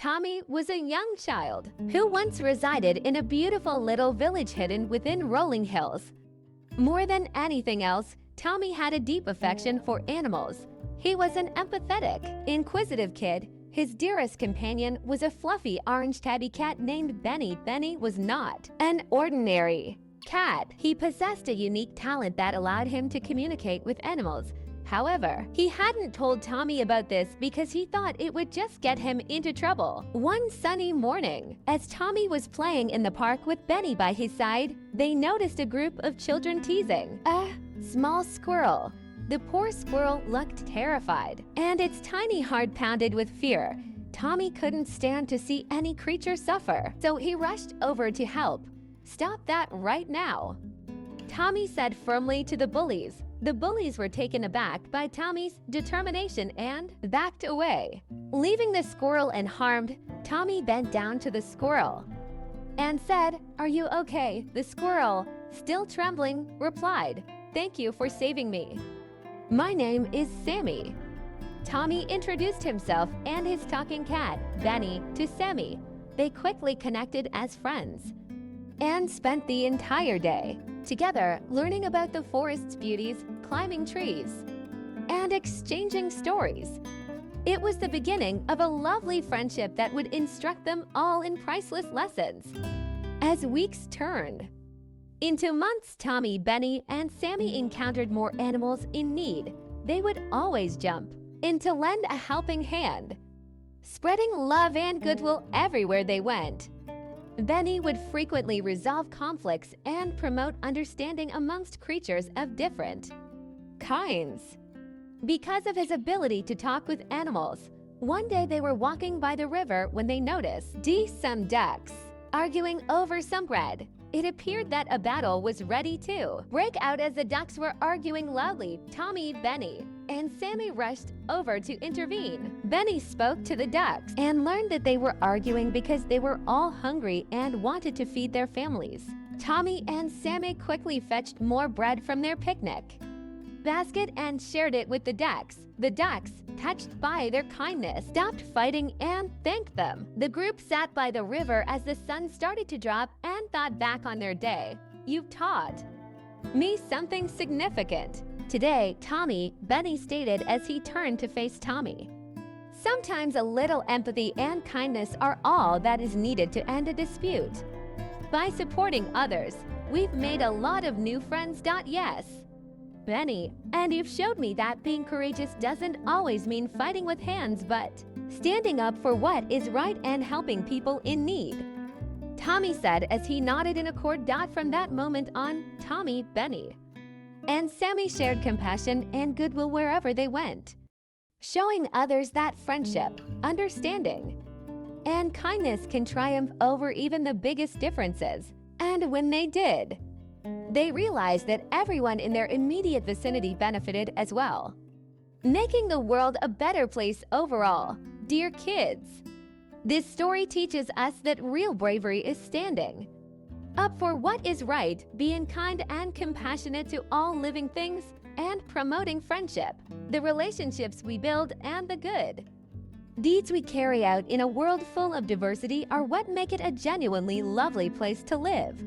Tommy was a young child who once resided in a beautiful little village hidden within rolling hills. More than anything else, Tommy had a deep affection for animals. He was an empathetic, inquisitive kid. His dearest companion was a fluffy orange tabby cat named Benny. Benny was not an ordinary cat. He possessed a unique talent that allowed him to communicate with animals. However, he hadn't told Tommy about this because he thought it would just get him into trouble. One sunny morning, as Tommy was playing in the park with Benny by his side, they noticed a group of children teasing a small squirrel. The poor squirrel looked terrified, and its tiny heart pounded with fear. Tommy couldn't stand to see any creature suffer, so he rushed over to help. "Stop that right now," Tommy said firmly to the bullies. The bullies were taken aback by Tommy's determination and backed away. Leaving the squirrel unharmed, Tommy bent down to the squirrel and said, "Are you okay?" The squirrel, still trembling, replied, "Thank you for saving me. My name is Sammy." Tommy introduced himself and his talking cat, Benny, to Sammy. They quickly connected as friends and spent the entire day together, learning about the forest's beauties, climbing trees, and exchanging stories. It was the beginning of a lovely friendship that would instruct them all in priceless lessons. As weeks turned into months, Tommy, Benny, and Sammy encountered more animals in need. They would always jump in to lend a helping hand, spreading love and goodwill everywhere they went. Benny would frequently resolve conflicts and promote understanding amongst creatures of different kinds. Because of his ability to talk with animals, one day they were walking by the river when they noticed some ducks arguing over some bread. It appeared that a battle was ready to break out as the ducks were arguing loudly. Tommy, Benny, and Sammy rushed over to intervene. Benny spoke to the ducks and learned that they were arguing because they were all hungry and wanted to feed their families. Tommy and Sammy quickly fetched more bread from their picnic basket and shared it with the ducks. The ducks, touched by their kindness, stopped fighting and thanked them. The group sat by the river as the sun started to drop and thought back on their day. "You've taught me something significant today," Tommy, Benny stated as he turned to face Tommy. "Sometimes a little empathy and kindness are all that is needed to end a dispute. By supporting others, we've made a lot of new friends." Yes, Benny, and you've showed me that being courageous doesn't always mean fighting with hands, but standing up for what is right and helping people in need, Tommy said as he nodded in accord. From that moment on, Tommy, Benny, and Sammy shared compassion and goodwill wherever they went, showing others that friendship, understanding, and kindness can triumph over even the biggest differences. And when they did, they realized that everyone in their immediate vicinity benefited as well, making the world a better place overall. Dear kids, this story teaches us that real bravery is standing up for what is right, being kind and compassionate to all living things, and promoting friendship, the relationships we build, and the good deeds we carry out in a world full of diversity are what make it a genuinely lovely place to live.